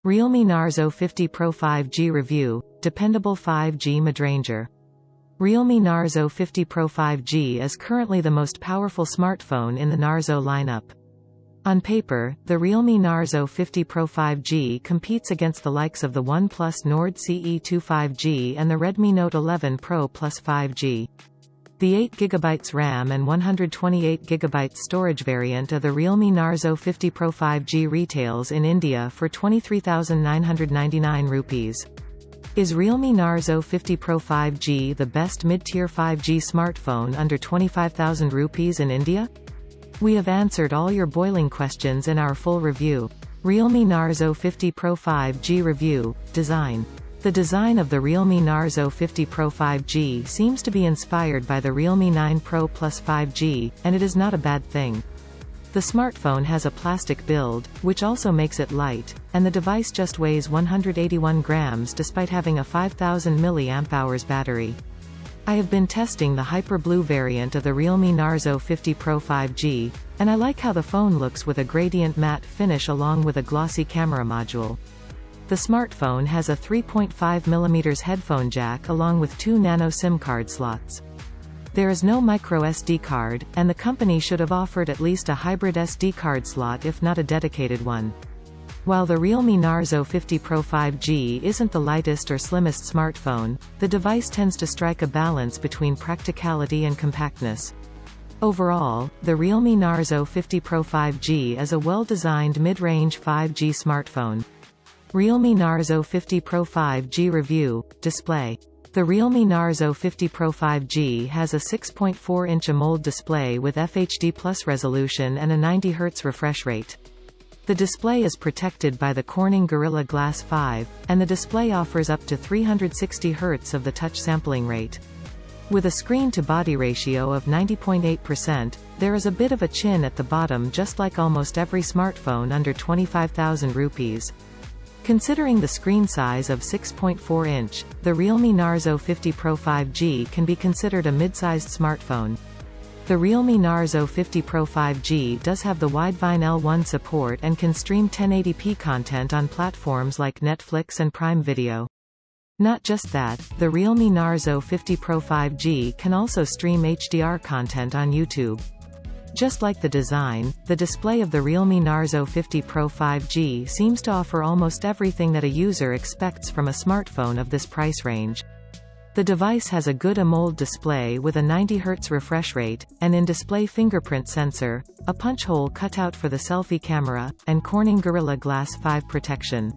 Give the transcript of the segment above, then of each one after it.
Realme Narzo 50 Pro 5G Review, Dependable 5G Midranger. Realme Narzo 50 Pro 5G is currently the most powerful smartphone in the Narzo lineup. On paper, the Realme Narzo 50 Pro 5G competes against the likes of the OnePlus Nord CE 2 5G and the Redmi Note 11 Pro Plus 5G. The 8GB RAM and 128GB storage variant of the Realme Narzo 50 Pro 5G retails in India for 23,999 rupees. Is Realme Narzo 50 Pro 5G the best mid-tier 5G smartphone under 25,000 rupees in India? We have answered all your boiling questions in our full review. Realme Narzo 50 Pro 5G Review. Design. The design of the Realme Narzo 50 Pro 5G seems to be inspired by the Realme 9 Pro Plus 5G, and it is not a bad thing. The smartphone has a plastic build, which also makes it light, and the device just weighs 181 grams despite having a 5000 mAh battery. I have been testing the Hyper Blue variant of the Realme Narzo 50 Pro 5G, and I like how the phone looks with a gradient matte finish along with a glossy camera module. The smartphone has a 3.5mm headphone jack along with 2 nano SIM card slots. There is no micro SD card, and the company should have offered at least a hybrid SD card slot if not a dedicated one. While the Realme Narzo 50 Pro 5G isn't the lightest or slimmest smartphone, the device tends to strike a balance between practicality and compactness. Overall, the Realme Narzo 50 Pro 5G is a well-designed mid-range 5G smartphone. Realme Narzo 50 Pro 5G Review. Display. The Realme Narzo 50 Pro 5G has a 6.4-inch AMOLED display with FHD Plus resolution and a 90Hz refresh rate. The display is protected by the Corning Gorilla Glass 5, and the display offers up to 360 Hz of the touch sampling rate. With a screen-to-body ratio of 90.8%, there is a bit of a chin at the bottom just like almost every smartphone under 25,000 rupees. Considering the screen size of 6.4-inch, the Realme Narzo 50 Pro 5G can be considered a mid-sized smartphone. The Realme Narzo 50 Pro 5G does have the Widevine L1 support and can stream 1080p content on platforms like Netflix and Prime Video. Not just that, the Realme Narzo 50 Pro 5G can also stream HDR content on YouTube. Just like the design, the display of the Realme Narzo 50 Pro 5G seems to offer almost everything that a user expects from a smartphone of this price range. The device has a good AMOLED display with a 90Hz refresh rate, an in-display fingerprint sensor, a punch hole cutout for the selfie camera, and Corning Gorilla Glass 5 protection.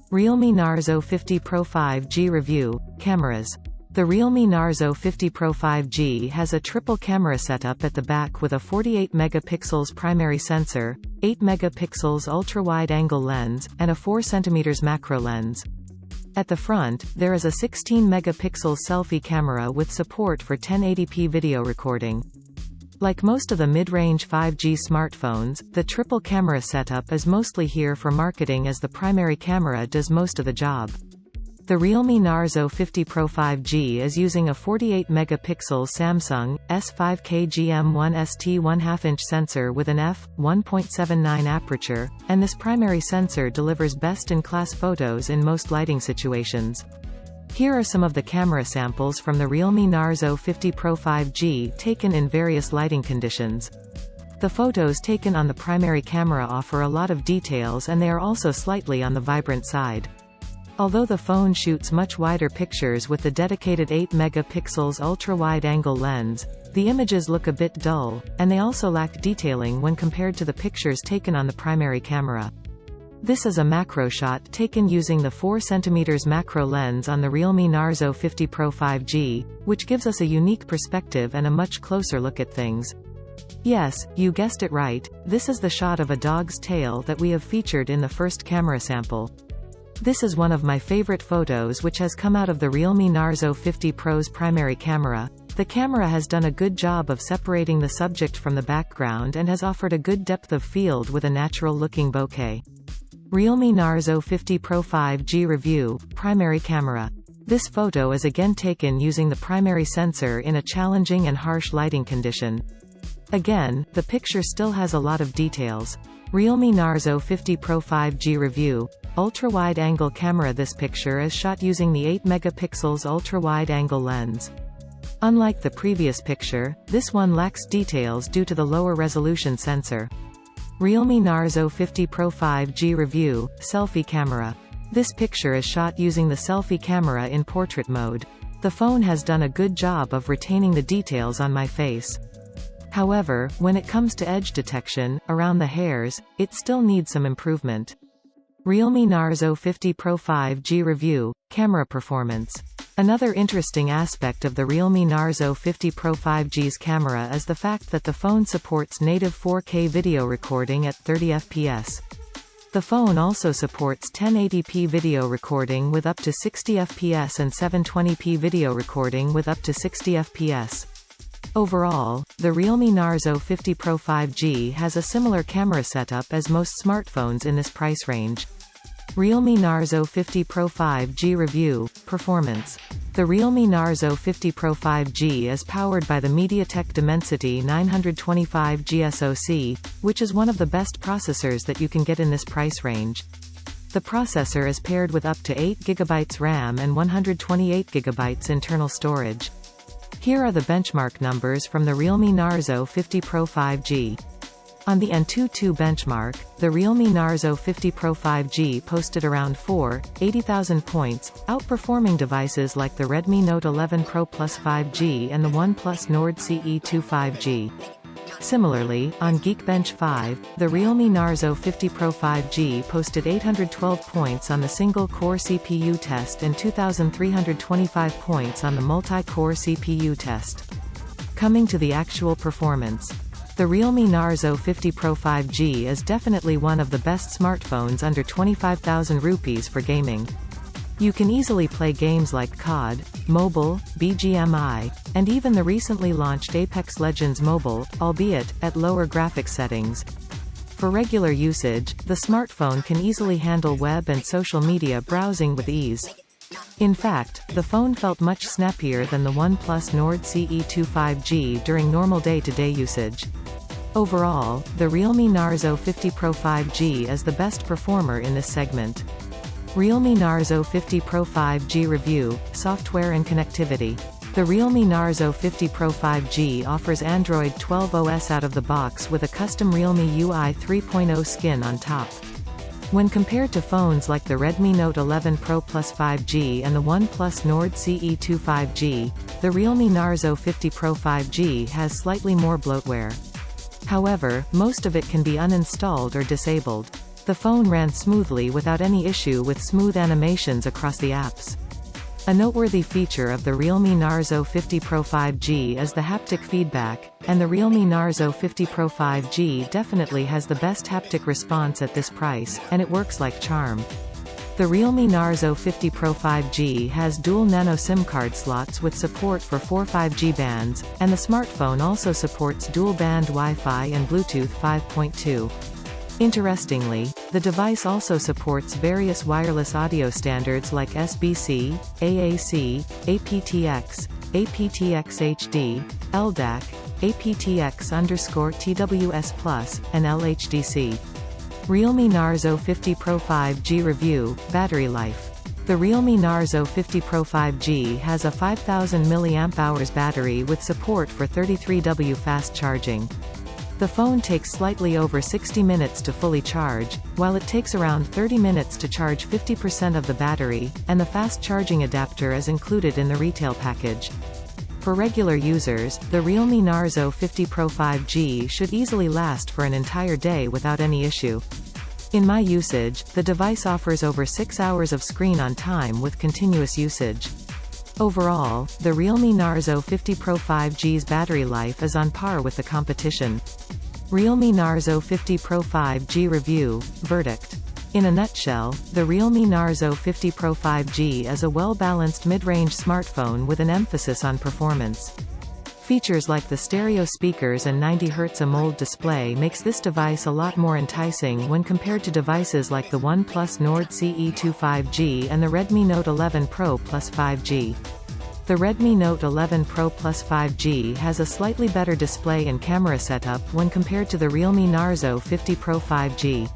Realme Narzo 50 Pro 5G Review. Cameras. The Realme Narzo 50 Pro 5G has a triple camera setup at the back with a 48 megapixels primary sensor, 8 megapixels ultra-wide-angle lens, and a 4 cm macro lens. At the front, there is a 16 megapixel selfie camera with support for 1080p video recording. Like most of the mid-range 5G smartphones, the triple camera setup is mostly here for marketing as the primary camera does most of the job. The Realme Narzo 50 Pro 5G is using a 48 megapixel Samsung S5K GM1 1/2 1/2-inch sensor with an f/1.79 aperture, and this primary sensor delivers best-in-class photos in most lighting situations. Here are some of the camera samples from the Realme Narzo 50 Pro 5G taken in various lighting conditions. The photos taken on the primary camera offer a lot of details and they are also slightly on the vibrant side. Although the phone shoots much wider pictures with the dedicated 8 megapixels ultra-wide-angle lens, the images look a bit dull, and they also lack detailing when compared to the pictures taken on the primary camera. This is a macro shot taken using the 4 cm macro lens on the Realme Narzo 50 Pro 5G, which gives us a unique perspective and a much closer look at things. Yes, you guessed it right, this is the shot of a dog's tail that we have featured in the first camera sample. This is one of my favorite photos which has come out of the Realme Narzo 50 Pro's primary camera. The camera has done a good job of separating the subject from the background and has offered a good depth of field with a natural-looking bokeh. Realme Narzo 50 Pro 5G Review. Primary camera. This photo is again taken using the primary sensor in a challenging and harsh lighting condition. Again, the picture still has a lot of details. Realme Narzo 50 Pro 5G Review. ultra-wide-angle camera. This picture is shot using the 8 megapixels ultra-wide-angle lens. Unlike the previous picture, this one lacks details due to the lower resolution sensor. Realme Narzo 50 Pro 5G review, selfie camera. This picture is shot using the selfie camera in portrait mode. The phone has done a good job of retaining the details on my face. However, when it comes to edge detection, around the hairs, it still needs some improvement. Realme Narzo 50 Pro 5G review, camera performance. Another interesting aspect of the Realme Narzo 50 Pro 5G's camera is the fact that the phone supports native 4K video recording at 30 fps. The phone also supports 1080p video recording with up to 60 fps and 720p video recording with up to 60 fps. Overall, the Realme Narzo 50 Pro 5G has a similar camera setup as most smartphones in this price range. Realme Narzo 50 Pro 5G review, performance. The Realme Narzo 50 Pro 5G is powered by the MediaTek Dimensity 925G SoC, which is one of the best processors that you can get in this price range. The processor is paired with up to 8GB RAM and 128GB internal storage. Here are the benchmark numbers from the Realme Narzo 50 Pro 5G. On the Antutu benchmark, the Realme Narzo 50 Pro 5G posted around 80,000 points, outperforming devices like the Redmi Note 11 Pro Plus 5G and the OnePlus Nord CE 2 5G. Similarly, on Geekbench 5, the Realme Narzo 50 Pro 5G posted 812 points on the single-core CPU test and 2,325 points on the multi-core CPU test. Coming to the actual performance. The Realme Narzo 50 Pro 5G is definitely one of the best smartphones under 25,000 rupees for gaming. You can easily play games like COD, Mobile, BGMI, and even the recently launched Apex Legends Mobile, albeit at lower graphics settings. For regular usage, the smartphone can easily handle web and social media browsing with ease. In fact, the phone felt much snappier than the OnePlus Nord CE 2 5G during normal day-to-day usage. Overall, the Realme Narzo 50 Pro 5G is the best performer in this segment. Realme Narzo 50 Pro 5G review, software and connectivity. The Realme Narzo 50 Pro 5G offers Android 12 OS out of the box with a custom Realme UI 3.0 skin on top. When compared to phones like the Redmi Note 11 Pro Plus 5G and the OnePlus Nord CE 2 5G, the Realme Narzo 50 Pro 5G has slightly more bloatware. However, most of it can be uninstalled or disabled. The phone ran smoothly without any issue with smooth animations across the apps. A noteworthy feature of the Realme Narzo 50 Pro 5G is the haptic feedback, and the Realme Narzo 50 Pro 5G definitely has the best haptic response at this price, and it works like charm. The Realme Narzo 50 Pro 5G has dual nano SIM card slots with support for 4 5G bands, and the smartphone also supports dual-band Wi-Fi and Bluetooth 5.2. Interestingly, the device also supports various wireless audio standards like SBC, AAC, aptX, aptX HD, LDAC, aptX_TWS+, and LHDC. Realme Narzo 50 Pro 5G review, battery life. The Realme Narzo 50 Pro 5G has a 5000 mAh battery with support for 33W fast charging. The phone takes slightly over 60 minutes to fully charge, while it takes around 30 minutes to charge 50% of the battery, and the fast charging adapter is included in the retail package. For regular users, the Realme Narzo 50 Pro 5G should easily last for an entire day without any issue. In my usage, the device offers over 6 hours of screen on time with continuous usage. Overall, the Realme Narzo 50 Pro 5G's battery life is on par with the competition. Realme Narzo 50 Pro 5G review, verdict. In a nutshell, the Realme Narzo 50 Pro 5G is a well-balanced mid-range smartphone with an emphasis on performance. Features like the stereo speakers and 90Hz AMOLED display makes this device a lot more enticing when compared to devices like the OnePlus Nord CE 2 5G and the Redmi Note 11 Pro Plus 5G. The Redmi Note 11 Pro Plus 5G has a slightly better display and camera setup when compared to the Realme Narzo 50 Pro 5G.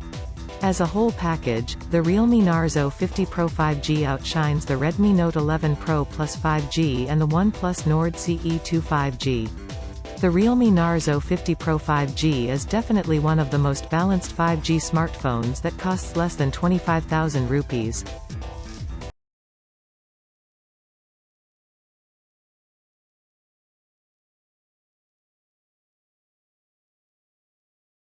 As a whole package, the Realme Narzo 50 Pro 5G outshines the Redmi Note 11 Pro Plus 5G and the OnePlus Nord CE 2 5G. The Realme Narzo 50 Pro 5G is definitely one of the most balanced 5G smartphones that costs less than 25,000 rupees.